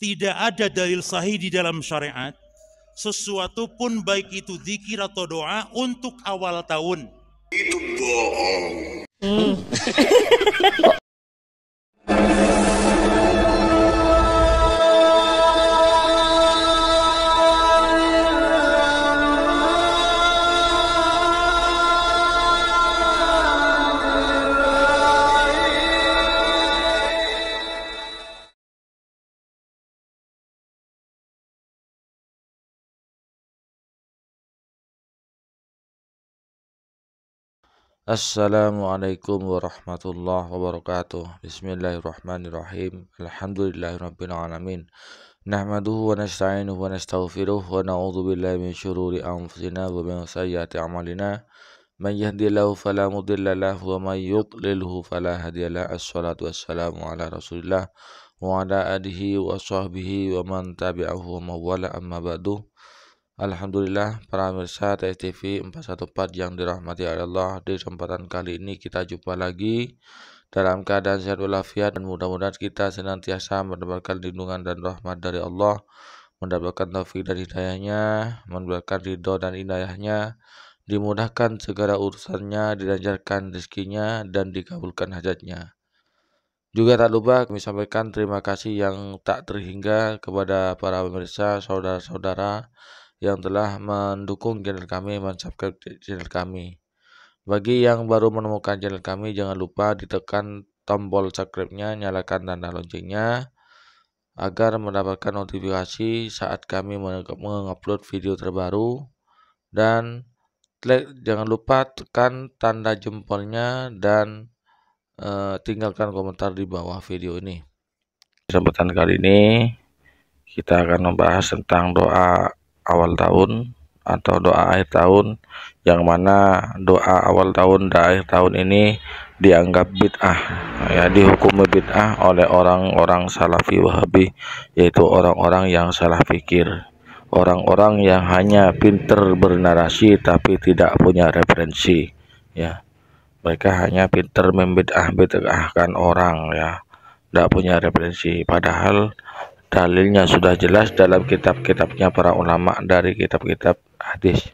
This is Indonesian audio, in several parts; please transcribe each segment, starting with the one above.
Tidak ada dalil sahih di dalam syariat sesuatu pun baik itu zikir atau doa untuk awal tahun. Itu bohong. Assalamualaikum warahmatullahi wabarakatuh. Bismillahirrahmanirrahim. Alhamdulillahirabbil alamin. Nahmaduhu wa nasta'inuhu wa nastaghfiruh wa na'udzu billahi min syururi anfusina wa min sayyiati a'malina. Man yahdihillahu fala mudilla lahu wa may yudlilhu fala hadiyalah. Assalatu wassalamu ala Rasulillah wa ala alihi wa sahbihi wa man tabi'ahu wa mawala amma ba'du. Alhamdulillah para pemirsa TSTV 414 yang dirahmati Allah, di kesempatan kali ini kita jumpa lagi dalam keadaan sehat walafiat, dan mudah-mudahan kita senantiasa mendapatkan lindungan dan rahmat dari Allah, mendapatkan taufik dan hidayahnya, mendapatkan ridho dan inayahnya, dimudahkan segala urusannya, dilancarkan rezekinya, dan dikabulkan hajatnya. Juga tak lupa kami sampaikan terima kasih yang tak terhingga kepada para pemirsa, saudara-saudara yang telah mendukung channel kami, mensubscribe channel kami. Bagi yang baru menemukan channel kami, jangan lupa ditekan tombol subscribe-nya, nyalakan tanda loncengnya agar mendapatkan notifikasi saat kami mengupload video terbaru, dan jangan lupa tekan tanda jempolnya dan tinggalkan komentar di bawah video ini. Kesempatan kali ini kita akan membahas tentang doa awal tahun atau doa akhir tahun, yang mana doa awal tahun dan akhir tahun ini dianggap bid'ah, ya, dihukumi bid'ah oleh orang-orang salafi wahabi, yaitu orang-orang yang salah fikir, orang-orang yang hanya pinter bernarasi tapi tidak punya referensi, ya. Mereka hanya pinter membid'ahkan orang, ya, tidak punya referensi, padahal dalilnya sudah jelas dalam kitab-kitabnya para ulama dari kitab-kitab hadis.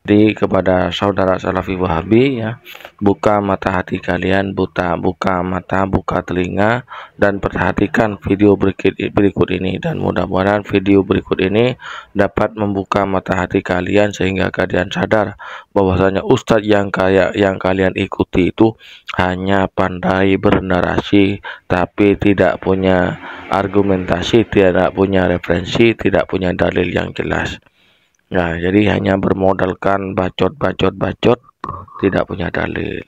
Jadi kepada saudara salafi wahabi, ya, buka mata hati kalian, buka mata, buka telinga, dan perhatikan video berikut ini, dan mudah-mudahan video berikut ini dapat membuka mata hati kalian sehingga kalian sadar bahwasanya ustadz yang kalian ikuti itu hanya pandai bernarasi tapi tidak punya argumentasi, tidak punya referensi, tidak punya dalil yang jelas. Nah, jadi hanya bermodalkan bacot, tidak punya dalil.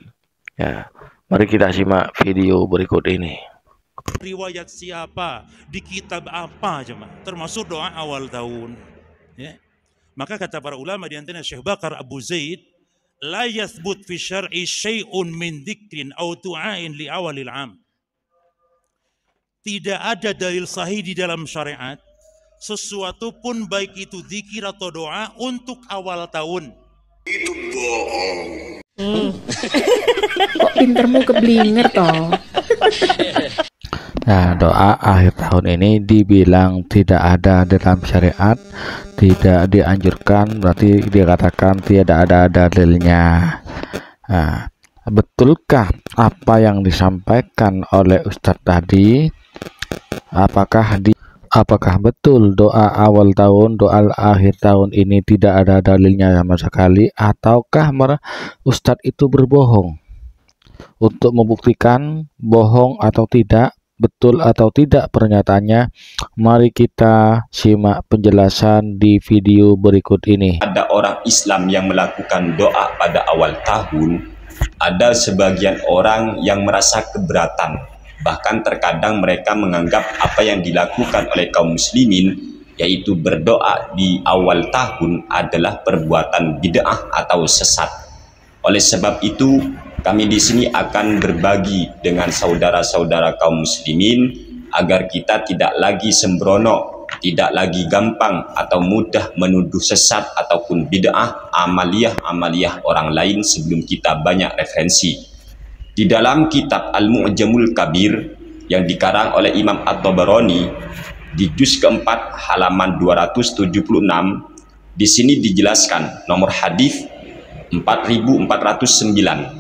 Ya, mari kita simak video berikut ini. Riwayat siapa, di kitab apa jemaah, termasuk doa awal tahun, ya. Maka kata para ulama di antaranya Syekh Bakar Abu Zaid, la yathbut fi syar'i syai'un min dzikrin aw du'ain li awalil 'am. Tidak ada dalil sahih di dalam syariat sesuatu pun baik itu zikir atau doa untuk awal tahun. Itu bohong. Kok pintermu keblinger toh? Nah, doa akhir tahun ini dibilang tidak ada dalam syariat, tidak dianjurkan, berarti dikatakan tidak ada dalilnya. Nah, betulkah apa yang disampaikan oleh Ustadz tadi? Apakah betul doa awal tahun, doa akhir tahun ini tidak ada dalilnya sama sekali, ataukah Ustadz itu berbohong? Untuk membuktikan bohong atau tidak, betul atau tidak pernyataannya, mari kita simak penjelasan di video berikut ini. Ada orang Islam yang melakukan doa pada awal tahun, ada sebagian orang yang merasa keberatan. Bahkan terkadang mereka menganggap apa yang dilakukan oleh kaum muslimin, yaitu berdoa di awal tahun, adalah perbuatan bid'ah atau sesat. Oleh sebab itu, kami di sini akan berbagi dengan saudara-saudara kaum muslimin agar kita tidak lagi sembrono, tidak lagi gampang atau mudah menuduh sesat ataupun bid'ah amaliyah orang lain sebelum kita banyak referensi. Di dalam kitab Al-Mu'jamul Kabir yang dikarang oleh Imam At-Tabarani, di juz keempat halaman 276. Di sini dijelaskan nomor hadis 4409.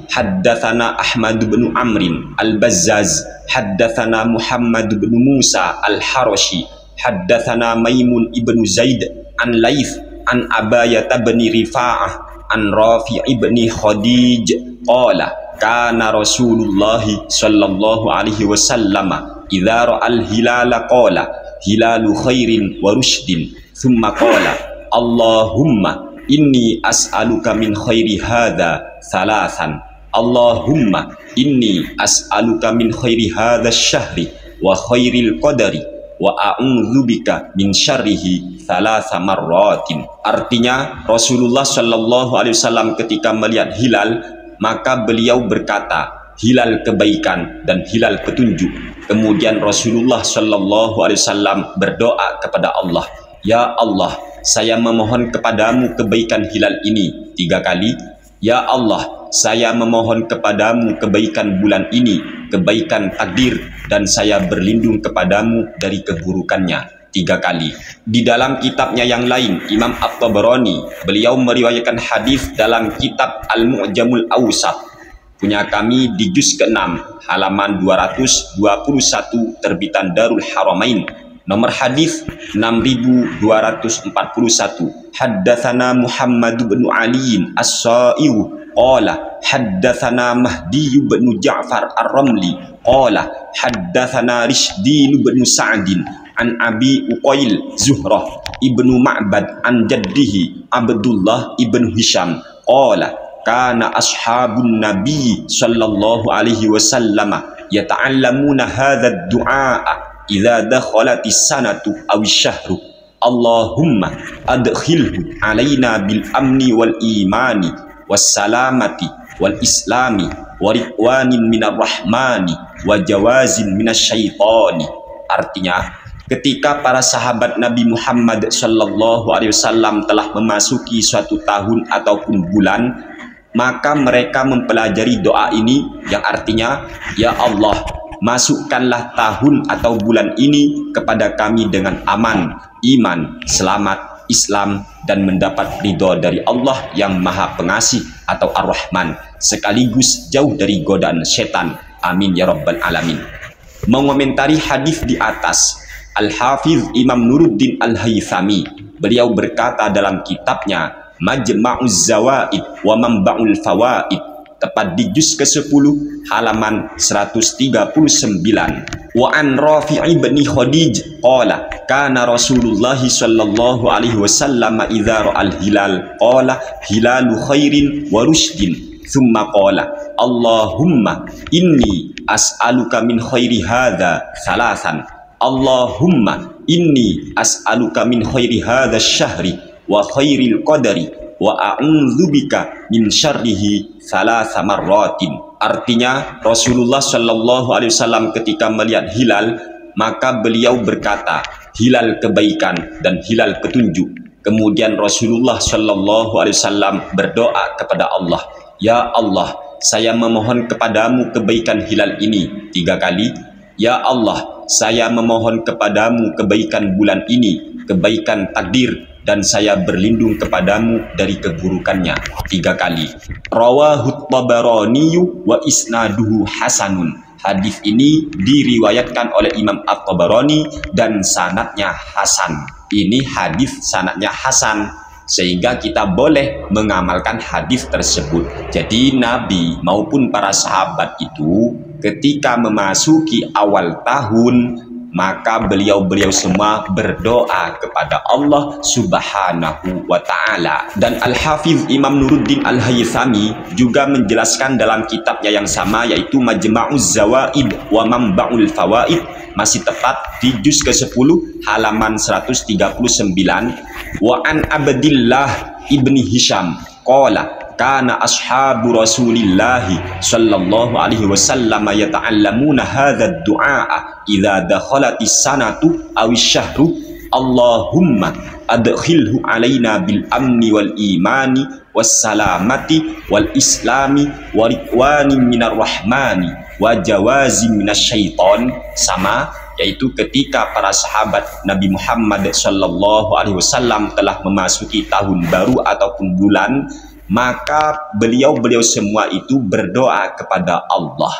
Haddatsana Ahmad bin Amrin al-Bazzaz, haddatsana Muhammad bin Musa al-Harashi, haddatsana Maimun ibn Zaid an Laith an Abayah bin Rifa'ah an Rafi' ibn Khadij qala kana Rasulullah sallallahu alaihi wasallam idza ra'al hilala qala hilalu khairin wa rushdin thumma qala Allahumma inni as'aluka min khairi hadha thalathan Allahumma inni as'aluka min khairi hadha syahri wa khairil qadari wa a'udzubika min syarrihi thalatha marratin. Artinya Rasulullah sallallahu alaihi wasallam ketika melihat hilal, maka beliau berkata hilal kebaikan dan hilal petunjuk. Kemudian Rasulullah sallallahu alaihi wasallam berdoa kepada Allah, ya Allah, saya memohon kepadamu kebaikan hilal ini 3 kali. Ya Allah, saya memohon kepadamu kebaikan bulan ini, kebaikan takdir, dan saya berlindung kepadamu dari keburukannya 3 kali. Di dalam kitabnya yang lain, Imam At-Tabarani, beliau meriwayatkan hadis dalam kitab Al-Mu'jamul Awsat punya kami di juz ke-6 halaman 221 terbitan Darul Haramain, nomor hadis 6241. Haddatsana Muhammad bin Ali As-Sa'iu qala haddatsana Mahdi bin Ja'far Ar-Ramli qala haddatsana Rishdin bin Sa'din an Abi Uqail Zuhrah ibnu Ma'bad an jaddihi Abdullah ibn Hisham qala kana ashabun nabi sallallahu alaihi wasallam yata'allamuna hadha ad-du'a idza dakhalatis sanatu aw asyhru Allahumma adkhilhu alaina bil amni wal imani was salamati wal islami wa ridwanin minar rahmani wa jawazin minasyaitani. Artinya, ketika para sahabat Nabi Muhammad sallallahu alaihi wasallam telah memasuki suatu tahun ataupun bulan, maka mereka mempelajari doa ini yang artinya, ya Allah, masukkanlah tahun atau bulan ini kepada kami dengan aman, iman, selamat, Islam, dan mendapat ridho dari Allah yang Maha Pengasih atau Ar-Rahman, sekaligus jauh dari godaan setan. Amin ya rabbal alamin. Mengomentari hadis di atas, Al-Hafiz Imam Nuruddin Al-Haythami, beliau berkata dalam kitabnya Majma'uz Zawaid wa Manba'ul Fawaid, tepat di juz ke-10 halaman 139. Wa an Rafi' bin Khadij qala kana Rasulullah sallallahu alaihi wasallam idza ra'al hilal qala hilalu khairin wa rushdin thumma qala Allahumma inni as'aluka min khairi hadha thalathan Allahumma inni as'aluka min khairi hadha syahri wa khairil qadari wa a'udzubika min syarrihi thalatha marratin. Artinya Rasulullah sallallahu alaihi wasallam ketika melihat hilal, maka beliau berkata hilal kebaikan dan hilal petunjuk. Kemudian Rasulullah sallallahu alaihi wasallam berdoa kepada Allah, ya Allah, saya memohon kepadamu kebaikan hilal ini 3 kali. Ya Allah, saya memohon kepadamu kebaikan bulan ini, kebaikan takdir, dan saya berlindung kepadamu dari keburukannya 3 kali. Rawahu Tabarani wa isnaduhu hasanun. Hadis ini diriwayatkan oleh Imam At-Tabarani dan sanadnya hasan. Ini hadis sanadnya hasan, sehingga kita boleh mengamalkan hadis tersebut. Jadi Nabi maupun para sahabat itu ketika memasuki awal tahun, maka beliau-beliau semua berdoa kepada Allah Subhanahu wa Ta'ala. Dan Al-Hafiz Imam Nuruddin Al-Haythami juga menjelaskan dalam kitabnya yang sama, yaitu Majma'uz Zawaid wa Manba'ul Fawaid, masih tepat di juz ke-10 halaman 139. Wa an Abdillah ibni Hisham qala kana ashabu Rasulillahi sallallahu alaihi wasallam yata'allamuna hadha ad-du'a idza dakhalatis sanatu aw asyhru Allahumma adkhilhu alaina bil amni wal imani was salamati wal islami wa ridwanin minar rahmani wa jawazin minasyaiton. Sama yaitu ketika para sahabat Nabi Muhammad SAW telah memasuki tahun baru ataupun bulan, maka beliau semua itu berdoa kepada Allah.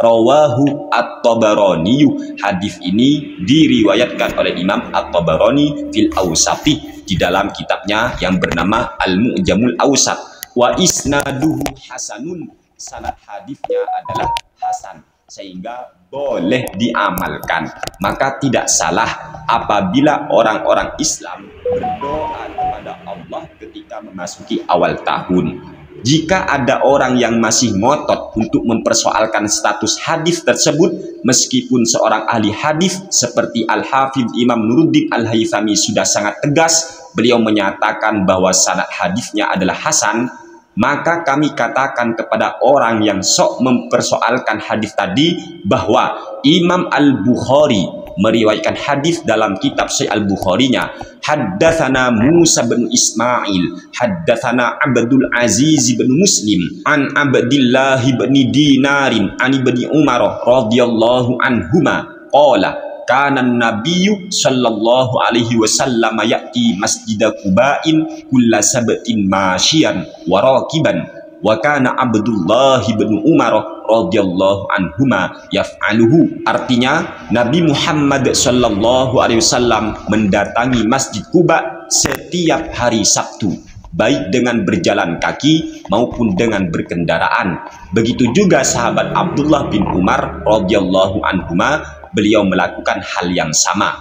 Rawahu At-Tabarani, hadis ini diriwayatkan oleh Imam At-Tabarani fil Awsati, di dalam kitabnya yang bernama Al-Mu'jamul Awsat. Wa isnaduhu hasanun, sanad hadisnya adalah hasan, sehingga boleh diamalkan. Maka tidak salah apabila orang-orang Islam berdoa kepada Allah ketika memasuki awal tahun. Jika ada orang yang masih ngotot untuk mempersoalkan status hadis tersebut, meskipun seorang ahli hadis seperti Al-Hafidh Imam Nuruddin Al-Haythami sudah sangat tegas, beliau menyatakan bahwa sanad hadisnya adalah hasan, maka kami katakan kepada orang yang sok mempersoalkan hadis tadi bahwa Imam Al-Bukhari meriwayatkan hadis dalam kitab Sahih Al-Bukharinya, haddatsana Musa bin Ismail, haddatsana Abdul Aziz bin Muslim, an Abdillah bin Dinarin, an Ibni Umar radhiyallahu anhuma, qala kana Nabiyyu sallallahu alaihi wasallam ya'ti masjida Quba'in kulla sabtin masyian wa raqiban, wa kana Abdullah bin Umar radhiyallahu anhuma yaf'aluhu. Artinya, Nabi Muhammad sallallahu alaihi wasallam mendatangi Masjid Quba setiap hari Sabtu, baik dengan berjalan kaki maupun dengan berkendaraan. Begitu juga sahabat Abdullah bin Umar radhiyallahu anhuma, beliau melakukan hal yang sama.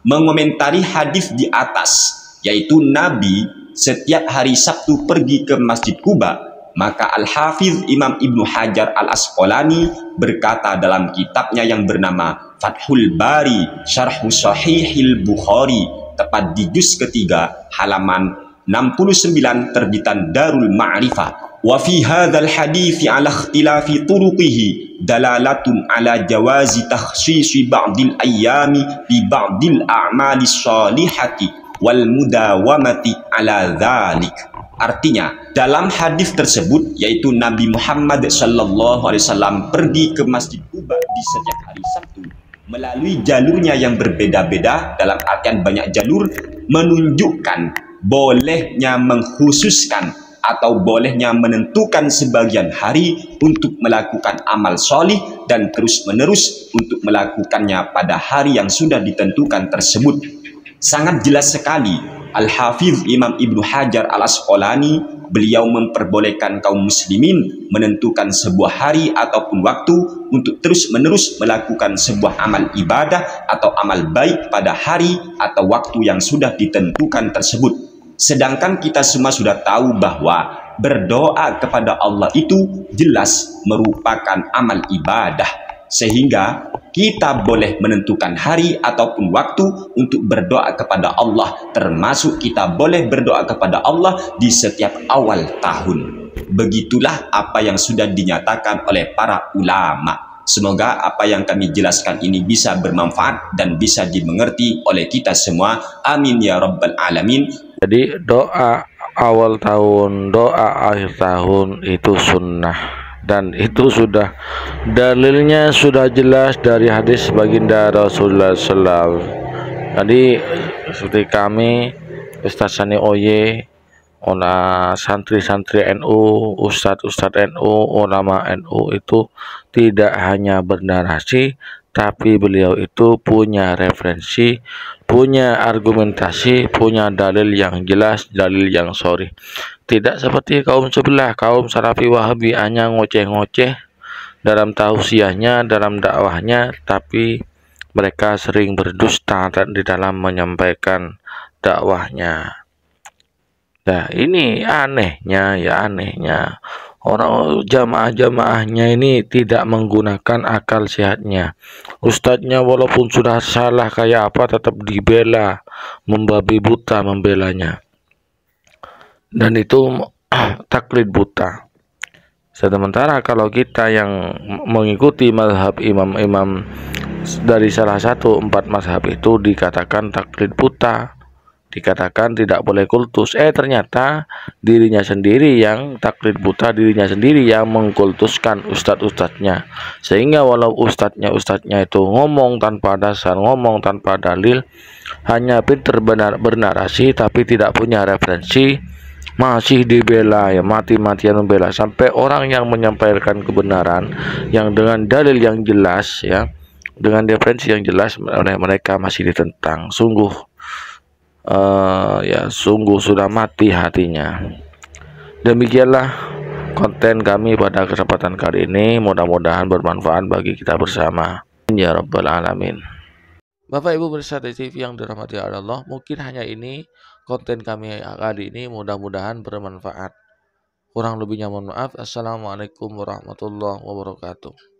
Mengomentari hadis di atas, yaitu Nabi setiap hari Sabtu pergi ke Masjid Quba, maka Al-Hafidh Imam Ibnu Hajar Al-Asqalani berkata dalam kitabnya yang bernama Fathul Bari Syarhu Sahihil Bukhari, tepat di juz ketiga halaman 69 terbitan Darul Ma'rifah, wa fi hadzal hadits ala ikhtilafi turuqihi dalalatun ala jawazi takhsisi ba'dil ayyami bi ba'dil a'mali shalihati wal mudawamati ala dzalik. Artinya, dalam hadis tersebut, yaitu Nabi Muhammad SAW pergi ke Masjid Quba di setiap hari Sabtu melalui jalurnya yang berbeda-beda, dalam artian banyak jalur, menunjukkan bolehnya mengkhususkan atau bolehnya menentukan sebagian hari untuk melakukan amal solih dan terus-menerus untuk melakukannya pada hari yang sudah ditentukan tersebut. Sangat jelas sekali Al-Hafidh Imam Ibnu Hajar Al-Asqalani, beliau memperbolehkan kaum muslimin menentukan sebuah hari ataupun waktu untuk terus-menerus melakukan sebuah amal ibadah atau amal baik pada hari atau waktu yang sudah ditentukan tersebut. Sedangkan kita semua sudah tahu bahwa berdoa kepada Allah itu jelas merupakan amal ibadah, sehingga kita boleh menentukan hari ataupun waktu untuk berdoa kepada Allah, termasuk kita boleh berdoa kepada Allah di setiap awal tahun. Begitulah apa yang sudah dinyatakan oleh para ulama. Semoga apa yang kami jelaskan ini bisa bermanfaat dan bisa dimengerti oleh kita semua. Amin ya rabbal alamin. Jadi doa awal tahun, doa akhir tahun itu sunnah, dan itu sudah dalilnya sudah jelas dari hadis baginda Rasulullah SAW. Jadi seperti kami Ustaz Sani Oye, ona santri-santri NU, ustadz-ustadz NU, ulama NU itu tidak hanya bernarasi, tapi beliau itu punya referensi, punya argumentasi, punya dalil yang jelas, dalil yang sorry. Tidak seperti kaum sebelah, kaum Salafi Wahabi hanya ngoceh-ngoceh dalam tausiahnya, dalam dakwahnya, tapi mereka sering berdusta di dalam menyampaikan dakwahnya. Nah, ini anehnya, ya anehnya. Orang jamaah-jamaahnya ini tidak menggunakan akal sehatnya. Ustadznya walaupun sudah salah kayak apa tetap dibela, membabi buta membelanya. Dan itu taklid buta. Sementara kalau kita yang mengikuti mazhab imam-imam dari salah satu 4 mazhab itu dikatakan taklid buta. dikatakan tidak boleh kultus, ternyata dirinya sendiri yang taklid buta, dirinya sendiri yang mengkultuskan ustadz-ustadznya, sehingga walau ustadznya itu ngomong tanpa dasar, ngomong tanpa dalil, hanya pinter bernarasi tapi tidak punya referensi, masih dibela, ya mati-matian membela, sampai orang yang menyampaikan kebenaran yang dengan dalil yang jelas, ya dengan referensi yang jelas, oleh mereka masih ditentang. Sungguh sungguh sudah mati hatinya. Demikianlah konten kami pada kesempatan kali ini, mudah-mudahan bermanfaat bagi kita bersama, ya rabbal alamin. Bapak Ibu pemirsa TV yang dirahmati Allah, mungkin hanya ini konten kami kali ini, mudah-mudahan bermanfaat. Kurang lebihnya mohon maaf. Assalamualaikum warahmatullahi wabarakatuh.